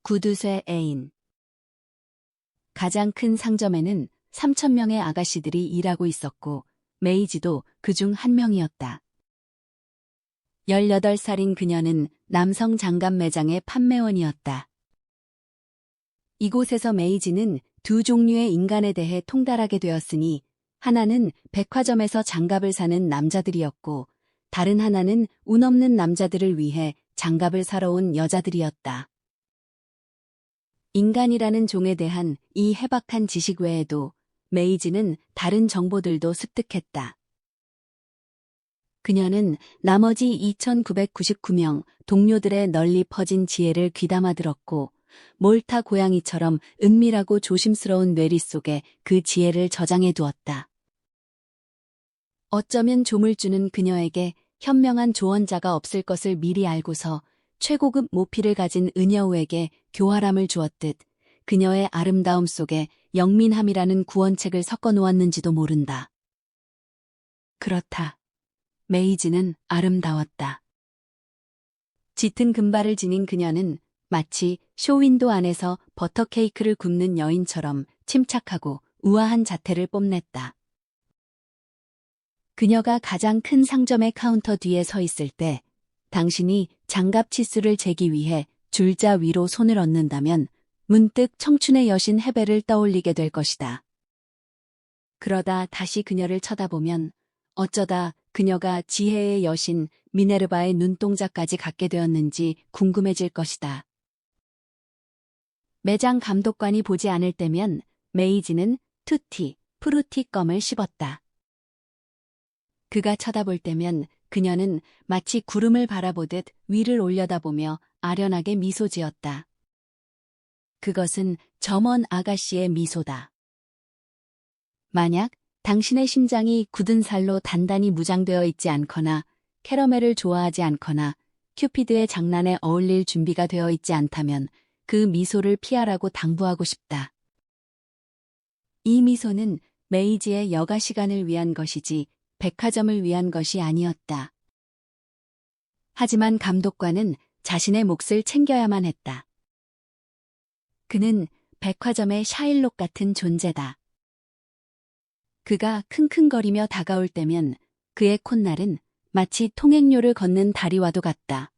구두쇠 애인. 가장 큰 상점에는 3,000명의 아가씨들이 일하고 있었고 메이지도 그중 한 명이었다. 18살인 그녀는 남성 장갑 매장의 판매원이었다. 이곳에서 메이지는 두 종류의 인간에 대해 통달하게 되었으니 하나는 백화점에서 장갑을 사는 남자들이었고 다른 하나는 운 없는 남자들을 위해 장갑을 사러 온 여자들이었다. 인간이라는 종에 대한 이 해박한 지식 외에도 메이지는 다른 정보들도 습득했다. 그녀는 나머지 2,999명 동료들의 널리 퍼진 지혜를 귀담아 들었고 몰타 고양이처럼 은밀하고 조심스러운 뇌리 속에 그 지혜를 저장해 두었다. 어쩌면 조물주는 그녀에게 현명한 조언자가 없을 것을 미리 알고서 최고급 모피를 가진 은여우에게 교활함을 주었듯 그녀의 아름다움 속에 영민함이라는 구원책을 섞어 놓았는지도 모른다. 그렇다. 메이지는 아름다웠다. 짙은 금발을 지닌 그녀는 마치 쇼윈도 안에서 버터케이크를 굽는 여인처럼 침착하고 우아한 자태를 뽐냈다. 그녀가 가장 큰 상점의 카운터 뒤에 서 있을 때 당신이 장갑 치수를 재기 위해 줄자 위로 손을 얹는다면 문득 청춘의 여신 헤벨을 떠올리게 될 것이다. 그러다 다시 그녀를 쳐다보면 어쩌다 그녀가 지혜의 여신 미네르바의 눈동자까지 갖게 되었는지 궁금해질 것이다. 매장 감독관이 보지 않을 때면 메이지는 투티, 프루티 껌을 씹었다. 그가 쳐다볼 때면 그녀는 마치 구름을 바라보듯 위를 올려다보며 아련하게 미소 지었다. 그것은 점원 아가씨의 미소다. 만약 당신의 심장이 굳은 살로 단단히 무장되어 있지 않거나 캐러멜을 좋아하지 않거나 큐피드의 장난에 어울릴 준비가 되어 있지 않다면 그 미소를 피하라고 당부하고 싶다. 이 미소는 메이지의 여가 시간을 위한 것이지 백화점을 위한 것이 아니었다. 하지만 감독관은 자신의 몫을 챙겨야만 했다. 그는 백화점의 샤일록 같은 존재다. 그가 킁킁거리며 다가올 때면 그의 콧날은 마치 통행료를 걷는 다리와도 같다.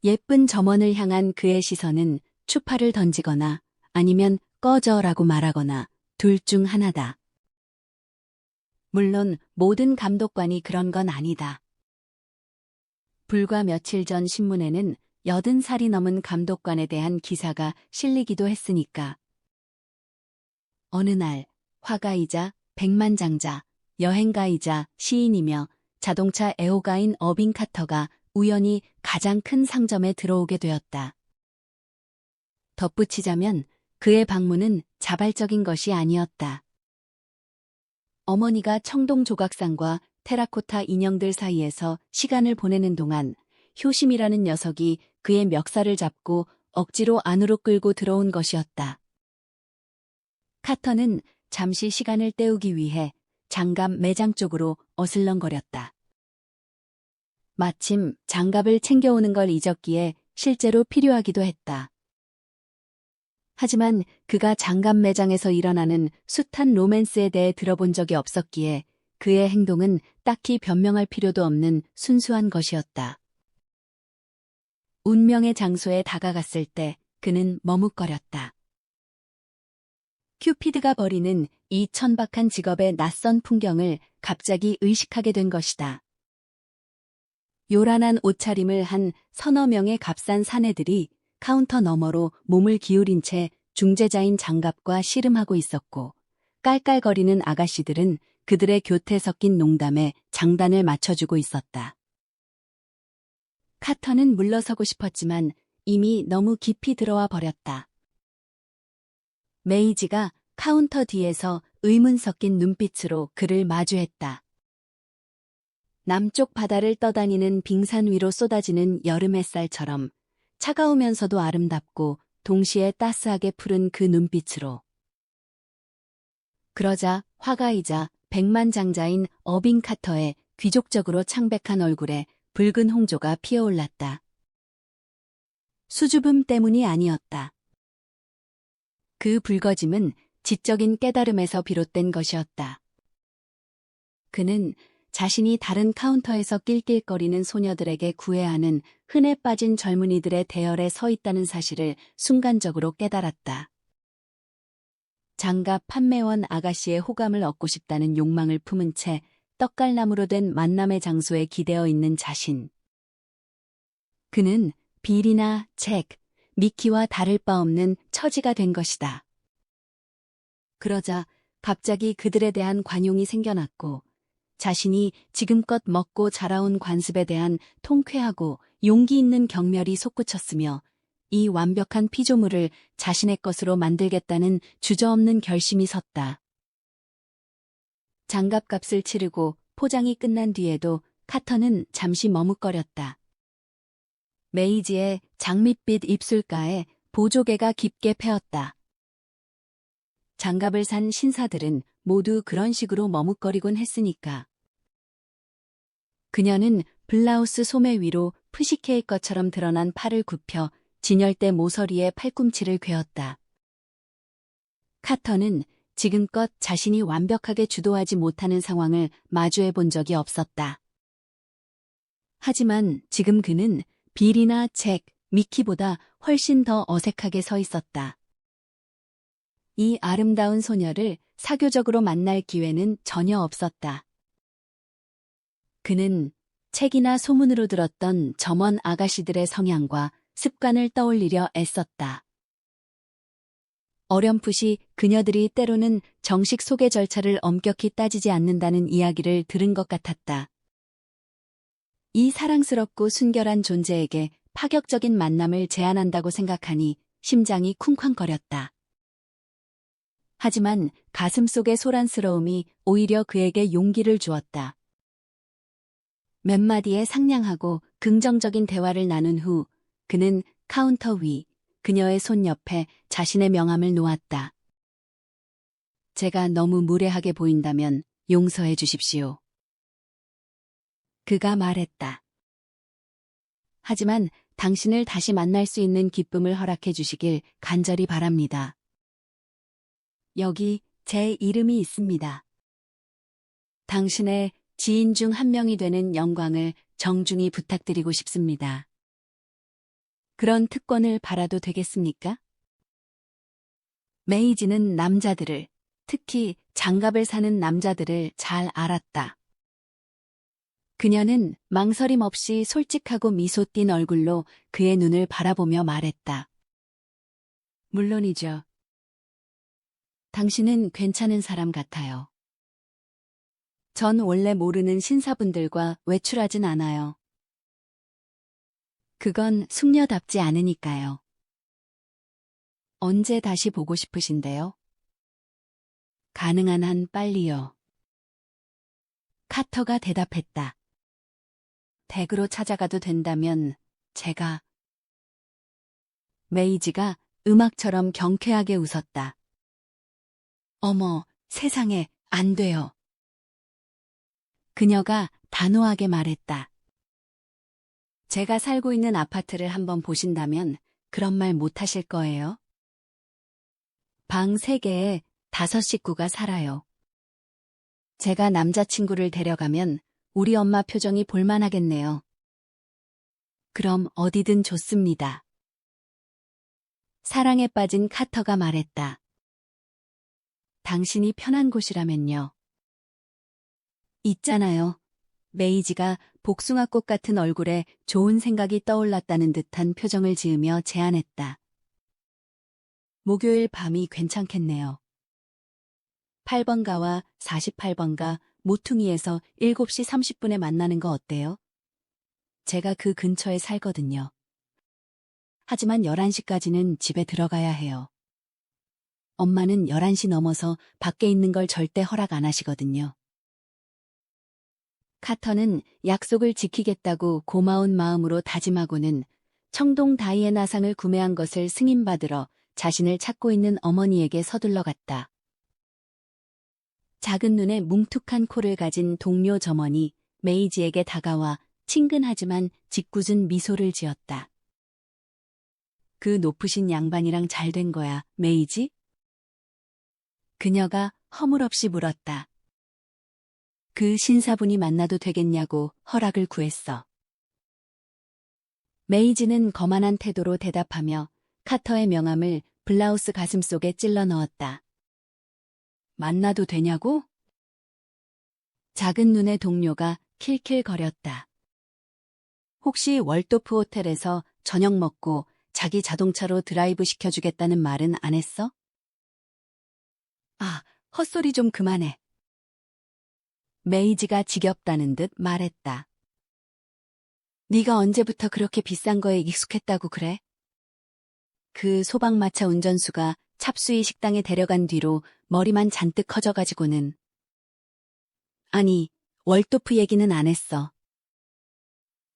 예쁜 점원을 향한 그의 시선은 추파를 던지거나 아니면 꺼져라고 말하거나 둘 중 하나다. 물론 모든 감독관이 그런 건 아니다. 불과 며칠 전 신문에는 80살이 넘은 감독관에 대한 기사가 실리기도 했으니까. 어느 날 화가이자 백만장자, 여행가이자 시인이며 자동차 애호가인 어빙 카터가 우연히 가장 큰 상점에 들어오게 되었다. 덧붙이자면 그의 방문은 자발적인 것이 아니었다. 어머니가 청동 조각상과 테라코타 인형들 사이에서 시간을 보내는 동안 효심이라는 녀석이 그의 멱살을 잡고 억지로 안으로 끌고 들어온 것이었다. 카터는 잠시 시간을 때우기 위해 장갑 매장 쪽으로 어슬렁거렸다. 마침 장갑을 챙겨오는 걸 잊었기에 실제로 필요하기도 했다. 하지만 그가 장갑 매장에서 일어나는 숱한 로맨스에 대해 들어본 적이 없었기에 그의 행동은 딱히 변명할 필요도 없는 순수한 것이었다. 운명의 장소에 다가갔을 때 그는 머뭇거렸다. 큐피드가 벌이는 이 천박한 직업의 낯선 풍경을 갑자기 의식하게 된 것이다. 요란한 옷차림을 한 서너 명의 값싼 사내들이 카운터 너머로 몸을 기울인 채 중재자인 장갑과 씨름하고 있었고 깔깔거리는 아가씨들은 그들의 교태 섞인 농담에 장단을 맞춰주고 있었다. 카터는 물러서고 싶었지만 이미 너무 깊이 들어와 버렸다. 메이지가 카운터 뒤에서 의문 섞인 눈빛으로 그를 마주했다. 남쪽 바다를 떠다니는 빙산 위로 쏟아지는 여름 햇살처럼 차가우면서도 아름답고 동시에 따스하게 푸른 그 눈빛으로. 그러자 화가이자 백만장자인 어빙 카터의 귀족적으로 창백한 얼굴에 붉은 홍조가 피어올랐다. 수줍음 때문이 아니었다. 그 붉어짐은 지적인 깨달음에서 비롯된 것이었다. 그는 자신이 다른 카운터에서 낄낄거리는 소녀들에게 구애하는 흔해 빠진 젊은이들의 대열에 서 있다는 사실을 순간적으로 깨달았다. 장갑 판매원 아가씨의 호감을 얻고 싶다는 욕망을 품은 채 떡갈나무로 된 만남의 장소에 기대어 있는 자신. 그는 빌이나 잭, 미키와 다를 바 없는 처지가 된 것이다. 그러자 갑자기 그들에 대한 관용이 생겨났고 자신이 지금껏 먹고 자라온 관습에 대한 통쾌하고 용기 있는 경멸이 솟구쳤으며 이 완벽한 피조물을 자신의 것으로 만들겠다는 주저없는 결심이 섰다. 장갑값을 치르고 포장이 끝난 뒤에도 카터는 잠시 머뭇거렸다. 메이지의 장밋빛 입술가에 보조개가 깊게 패었다. 장갑을 산 신사들은 모두 그런 식으로 머뭇거리곤 했으니까. 그녀는 블라우스 소매 위로 푸시케일 것처럼 드러난 팔을 굽혀 진열대 모서리에 팔꿈치를 괴었다. 카터는 지금껏 자신이 완벽하게 주도하지 못하는 상황을 마주해 본 적이 없었다. 하지만 지금 그는 빌이나 잭, 미키보다 훨씬 더 어색하게 서 있었다. 이 아름다운 소녀를 사교적으로 만날 기회는 전혀 없었다. 그는 책이나 소문으로 들었던 점원 아가씨들의 성향과 습관을 떠올리려 애썼다. 어렴풋이 그녀들이 때로는 정식 소개 절차를 엄격히 따지지 않는다는 이야기를 들은 것 같았다. 이 사랑스럽고 순결한 존재에게 파격적인 만남을 제안한다고 생각하니 심장이 쿵쾅거렸다. 하지만 가슴속의 소란스러움이 오히려 그에게 용기를 주었다. 몇 마디의 상냥하고 긍정적인 대화를 나눈 후 그는 카운터 위, 그녀의 손 옆에 자신의 명함을 놓았다. 제가 너무 무례하게 보인다면 용서해 주십시오. 그가 말했다. 하지만 당신을 다시 만날 수 있는 기쁨을 허락해 주시길 간절히 바랍니다. 여기 제 이름이 있습니다. 당신의 지인 중 한 명이 되는 영광을 정중히 부탁드리고 싶습니다. 그런 특권을 받아도 되겠습니까? 메이지는 남자들을, 특히 장갑을 사는 남자들을 잘 알았다. 그녀는 망설임 없이 솔직하고 미소 띤 얼굴로 그의 눈을 바라보며 말했다. 물론이죠. 당신은 괜찮은 사람 같아요. 전 원래 모르는 신사분들과 외출하진 않아요. 그건 숙녀답지 않으니까요. 언제 다시 보고 싶으신데요? 가능한 한 빨리요. 카터가 대답했다. 댁으로 찾아가도 된다면 제가... 메이지가 음악처럼 경쾌하게 웃었다. 어머, 세상에, 안 돼요. 그녀가 단호하게 말했다. 제가 살고 있는 아파트를 한번 보신다면 그런 말 못하실 거예요. 방 3개에 5 식구가 살아요. 제가 남자친구를 데려가면 우리 엄마 표정이 볼만하겠네요. 그럼 어디든 좋습니다. 사랑에 빠진 카터가 말했다. 당신이 편한 곳이라면요. 있잖아요. 메이지가 복숭아꽃 같은 얼굴에 좋은 생각이 떠올랐다는 듯한 표정을 지으며 제안했다. 목요일 밤이 괜찮겠네요. 8번가와 48번가 모퉁이에서 7시 30분에 만나는 거 어때요? 제가 그 근처에 살거든요. 하지만 11시까지는 집에 들어가야 해요. 엄마는 11시 넘어서 밖에 있는 걸 절대 허락 안 하시거든요. 카터는 약속을 지키겠다고 고마운 마음으로 다짐하고는 청동 다이애나상을 구매한 것을 승인받으러 자신을 찾고 있는 어머니에게 서둘러 갔다. 작은 눈에 뭉툭한 코를 가진 동료 점원이 메이지에게 다가와 친근하지만 짓궂은 미소를 지었다. 그 높으신 양반이랑 잘 된 거야, 메이지? 그녀가 허물없이 물었다. 그 신사분이 만나도 되겠냐고 허락을 구했어. 메이지는 거만한 태도로 대답하며 카터의 명함을 블라우스 가슴 속에 찔러 넣었다. 만나도 되냐고? 작은 눈의 동료가 킬킬거렸다. 혹시 월도프 호텔에서 저녁 먹고 자기 자동차로 드라이브 시켜주겠다는 말은 안 했어? 아, 헛소리 좀 그만해. 메이지가 지겹다는 듯 말했다. 네가 언제부터 그렇게 비싼 거에 익숙했다고 그래? 그 소방마차 운전수가 찹수이 식당에 데려간 뒤로 머리만 잔뜩 커져가지고는. 아니, 월도프 얘기는 안 했어.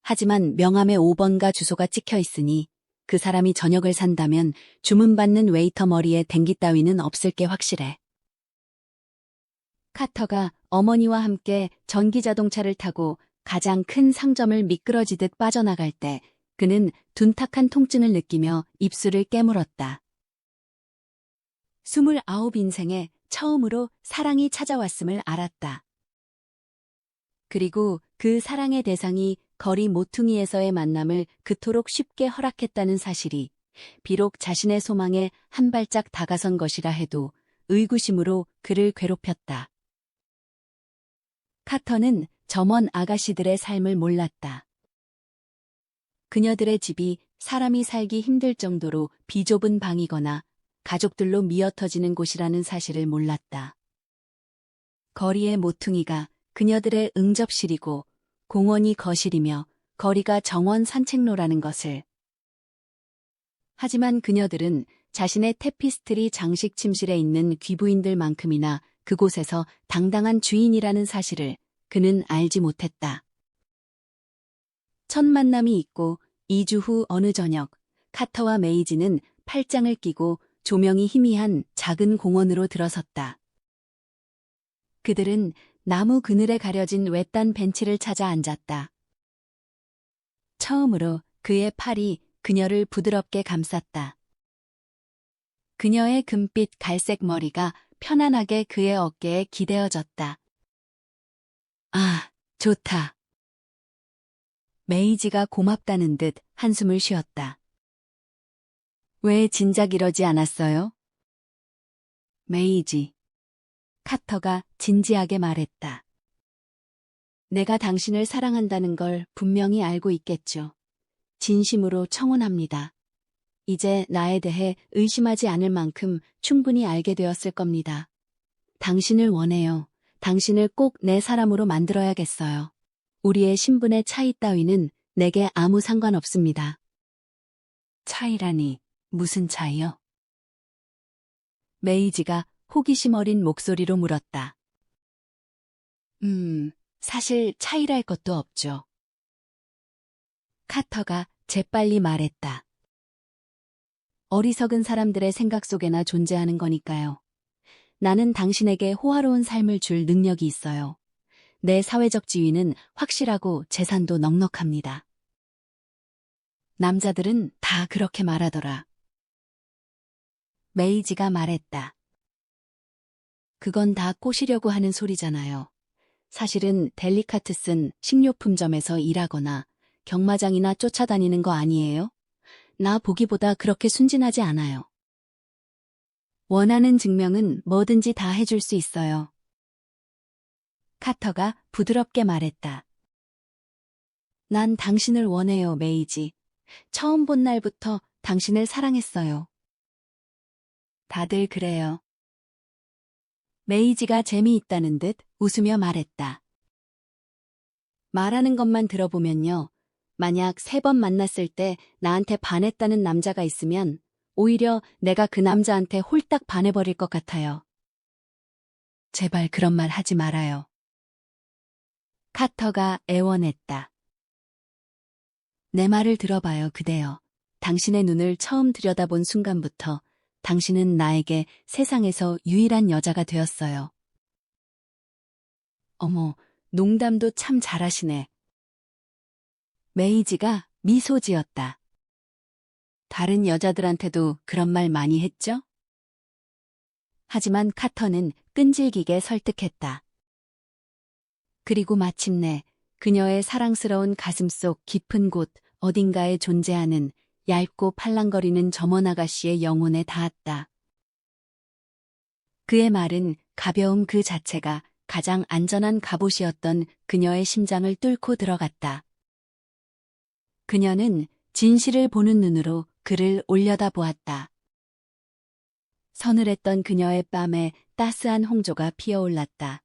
하지만 명함에 5번가 주소가 찍혀 있으니 그 사람이 저녁을 산다면 주문받는 웨이터 머리에 댕기 따위는 없을 게 확실해. 카터가 어머니와 함께 전기자동차를 타고 가장 큰 상점을 미끄러지듯 빠져나갈 때 그는 둔탁한 통증을 느끼며 입술을 깨물었다. 29 인생에 처음으로 사랑이 찾아왔음을 알았다. 그리고 그 사랑의 대상이 거리 모퉁이에서의 만남을 그토록 쉽게 허락했다는 사실이 비록 자신의 소망에 한 발짝 다가선 것이라 해도 의구심으로 그를 괴롭혔다. 카터는 점원 아가씨들의 삶을 몰랐다. 그녀들의 집이 사람이 살기 힘들 정도로 비좁은 방이거나 가족들로 미어터지는 곳이라는 사실을 몰랐다. 거리의 모퉁이가 그녀들의 응접실이고 공원이 거실이며 거리가 정원 산책로라는 것을. 하지만 그녀들은 자신의 테피스트리 장식 침실에 있는 귀부인들만큼이나 그곳에서 당당한 주인이라는 사실을 그는 알지 못했다. 첫 만남이 있고 2주 후 어느 저녁, 카터와 메이지는 팔짱을 끼고 조명이 희미한 작은 공원으로 들어섰다. 그들은 나무 그늘에 가려진 외딴 벤치를 찾아 앉았다. 처음으로 그의 팔이 그녀를 부드럽게 감쌌다. 그녀의 금빛 갈색 머리가 편안하게 그의 어깨에 기대어졌다. 아, 좋다. 메이지가 고맙다는 듯 한숨을 쉬었다. 왜 진작 이러지 않았어요? 메이지. 카터가 진지하게 말했다. 내가 당신을 사랑한다는 걸 분명히 알고 있겠죠. 진심으로 청혼합니다. 이제 나에 대해 의심하지 않을 만큼 충분히 알게 되었을 겁니다. 당신을 원해요. 당신을 꼭 내 사람으로 만들어야겠어요. 우리의 신분의 차이 따위는 내게 아무 상관없습니다. 차이라니, 무슨 차이요? 메이지가 호기심 어린 목소리로 물었다. 사실 차이랄 것도 없죠. 카터가 재빨리 말했다. 어리석은 사람들의 생각 속에나 존재하는 거니까요. 나는 당신에게 호화로운 삶을 줄 능력이 있어요. 내 사회적 지위는 확실하고 재산도 넉넉합니다. 남자들은 다 그렇게 말하더라. 메이지가 말했다. 그건 다 꼬시려고 하는 소리잖아요. 사실은 델리카트슨 식료품점에서 일하거나 경마장이나 쫓아다니는 거 아니에요? 나 보기보다 그렇게 순진하지 않아요. 원하는 증명은 뭐든지 다 해줄 수 있어요. 카터가 부드럽게 말했다. 난 당신을 원해요, 메이지. 처음 본 날부터 당신을 사랑했어요. 다들 그래요. 메이지가 재미있다는 듯 웃으며 말했다. 말하는 것만 들어보면요. 만약 3번 만났을 때 나한테 반했다는 남자가 있으면 오히려 내가 그 남자한테 홀딱 반해버릴 것 같아요. 제발 그런 말 하지 말아요. 카터가 애원했다. 내 말을 들어봐요, 그대여. 당신의 눈을 처음 들여다본 순간부터 당신은 나에게 세상에서 유일한 여자가 되었어요. 어머, 농담도 참 잘하시네. 메이지가 미소 지었다. 다른 여자들한테도 그런 말 많이 했죠? 하지만 카터는 끈질기게 설득했다. 그리고 마침내 그녀의 사랑스러운 가슴속 깊은 곳 어딘가에 존재하는 얇고 팔랑거리는 점원 아가씨의 영혼에 닿았다. 그의 말은 가벼움 그 자체가 가장 안전한 갑옷이었던 그녀의 심장을 뚫고 들어갔다. 그녀는 진실을 보는 눈으로 그를 올려다보았다. 서늘했던 그녀의 뺨에 따스한 홍조가 피어올랐다.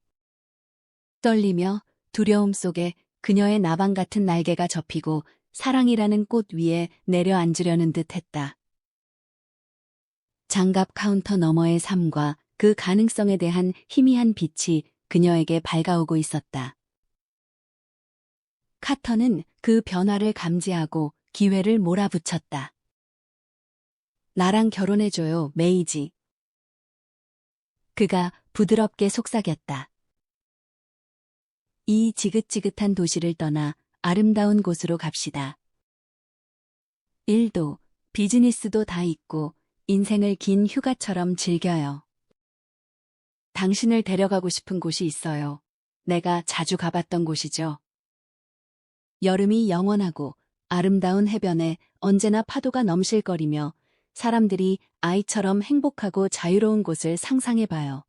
떨리며 두려움 속에 그녀의 나방 같은 날개가 접히고 사랑이라는 꽃 위에 내려앉으려는 듯 했다. 장갑 카운터 너머의 삶과 그 가능성에 대한 희미한 빛이 그녀에게 밝아오고 있었다. 카터는 그 변화를 감지하고 기회를 몰아붙였다. 나랑 결혼해줘요, 메이지. 그가 부드럽게 속삭였다. 이 지긋지긋한 도시를 떠나 아름다운 곳으로 갑시다. 일도, 비즈니스도 다 있고 인생을 긴 휴가처럼 즐겨요. 당신을 데려가고 싶은 곳이 있어요. 내가 자주 가봤던 곳이죠. 여름이 영원하고 아름다운 해변에 언제나 파도가 넘실거리며 사람들이 아이처럼 행복하고 자유로운 곳을 상상해봐요.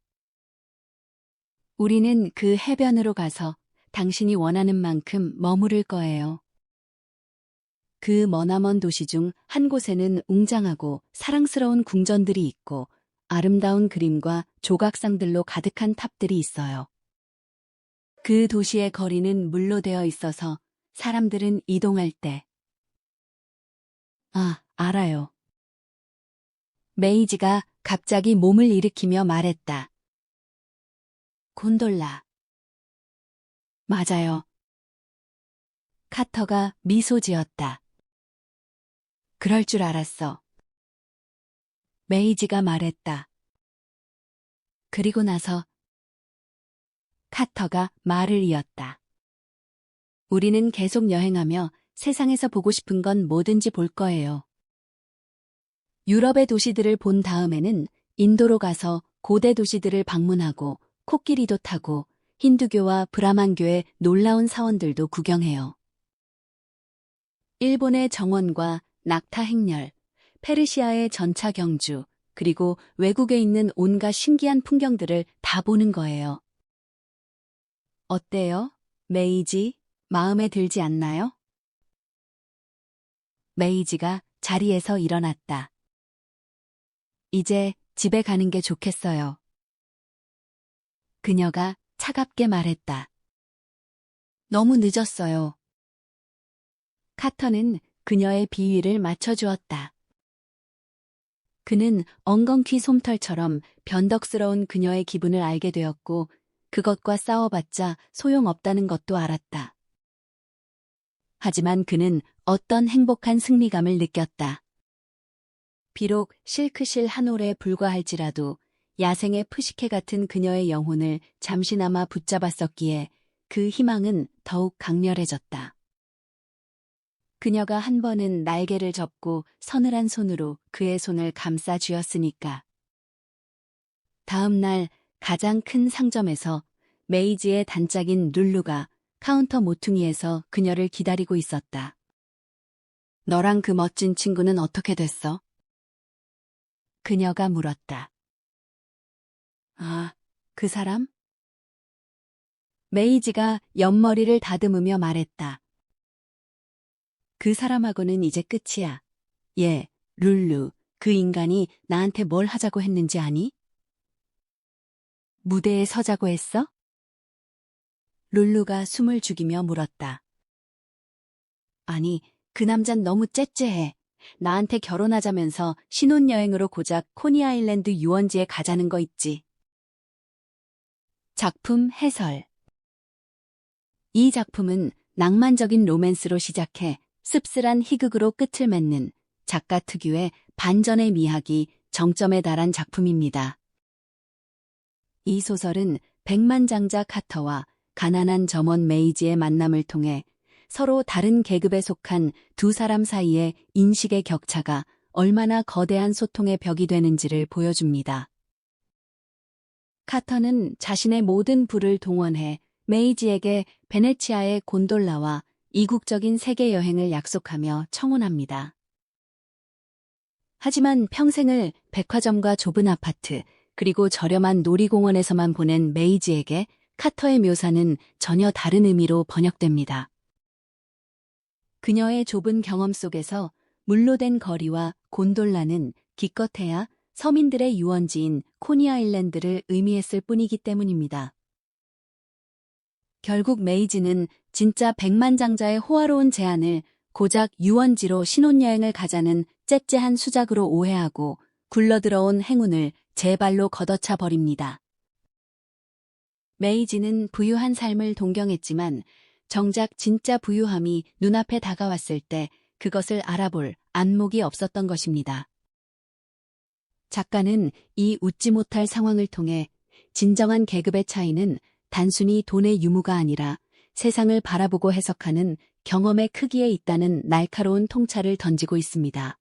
우리는 그 해변으로 가서 당신이 원하는 만큼 머무를 거예요. 그 머나먼 도시 중 한 곳에는 웅장하고 사랑스러운 궁전들이 있고 아름다운 그림과 조각상들로 가득한 탑들이 있어요. 그 도시의 거리는 물로 되어 있어서 사람들은 이동할 때 알아요. 메이지가 갑자기 몸을 일으키며 말했다. 곤돌라. 맞아요. 카터가 미소 지었다. 그럴 줄 알았어. 메이지가 말했다. 그리고 나서 카터가 말을 이었다. 우리는 계속 여행하며 세상에서 보고 싶은 건 뭐든지 볼 거예요. 유럽의 도시들을 본 다음에는 인도로 가서 고대 도시들을 방문하고 코끼리도 타고 힌두교와 브라만교의 놀라운 사원들도 구경해요. 일본의 정원과 낙타 행렬, 페르시아의 전차 경주, 그리고 외국에 있는 온갖 신기한 풍경들을 다 보는 거예요. 어때요? 메이지, 마음에 들지 않나요? 메이지가 자리에서 일어났다. 이제 집에 가는 게 좋겠어요. 그녀가 차갑게 말했다. 너무 늦었어요. 카터는 그녀의 비위를 맞춰주었다. 그는 엉겅퀴 솜털처럼 변덕스러운 그녀의 기분을 알게 되었고 그것과 싸워봤자 소용없다는 것도 알았다. 하지만 그는 어떤 행복한 승리감을 느꼈다. 비록 실크실 한 올에 불과할지라도 야생의 푸시케 같은 그녀의 영혼을 잠시나마 붙잡았었기에 그 희망은 더욱 강렬해졌다. 그녀가 한 번은 날개를 접고 서늘한 손으로 그의 손을 감싸 쥐었으니까. 다음 날 가장 큰 상점에서 메이지의 단짝인 룰루가 카운터 모퉁이에서 그녀를 기다리고 있었다. 너랑 그 멋진 친구는 어떻게 됐어? 그녀가 물었다. 그 사람? 메이지가 옆머리를 다듬으며 말했다. 그 사람하고는 이제 끝이야. 룰루, 그 인간이 나한테 뭘 하자고 했는지 아니? 무대에 서자고 했어? 룰루가 숨을 죽이며 물었다. 아니, 그 남잔 너무 째째해. 나한테 결혼하자면서 신혼여행으로 고작 코니 아일랜드 유원지에 가자는 거 있지. 작품 해설. 이 작품은 낭만적인 로맨스로 시작해 씁쓸한 희극으로 끝을 맺는 작가 특유의 반전의 미학이 정점에 달한 작품입니다. 이 소설은 백만장자 카터와 가난한 점원 메이지의 만남을 통해 서로 다른 계급에 속한 두 사람 사이의 인식의 격차가 얼마나 거대한 소통의 벽이 되는지를 보여줍니다. 카터는 자신의 모든 부를 동원해 메이지에게 베네치아의 곤돌라와 이국적인 세계 여행을 약속하며 청혼합니다. 하지만 평생을 백화점과 좁은 아파트, 그리고 저렴한 놀이공원에서만 보낸 메이지에게 카터의 묘사는 전혀 다른 의미로 번역됩니다. 그녀의 좁은 경험 속에서 물로 된 거리와 곤돌라는 기껏해야 서민들의 유원지인 코니 아일랜드를 의미했을 뿐이기 때문입니다. 결국 메이지는 진짜 백만장자의 호화로운 제안을 고작 유원지로 신혼여행을 가자는 째째한 수작으로 오해하고 굴러들어온 행운을 제 발로 걷어차 버립니다. 메이지는 부유한 삶을 동경했지만 정작 진짜 부유함이 눈앞에 다가왔을 때 그것을 알아볼 안목이 없었던 것입니다. 작가는 이 웃지 못할 상황을 통해 진정한 계급의 차이는 단순히 돈의 유무가 아니라 세상을 바라보고 해석하는 경험의 크기에 있다는 날카로운 통찰을 던지고 있습니다.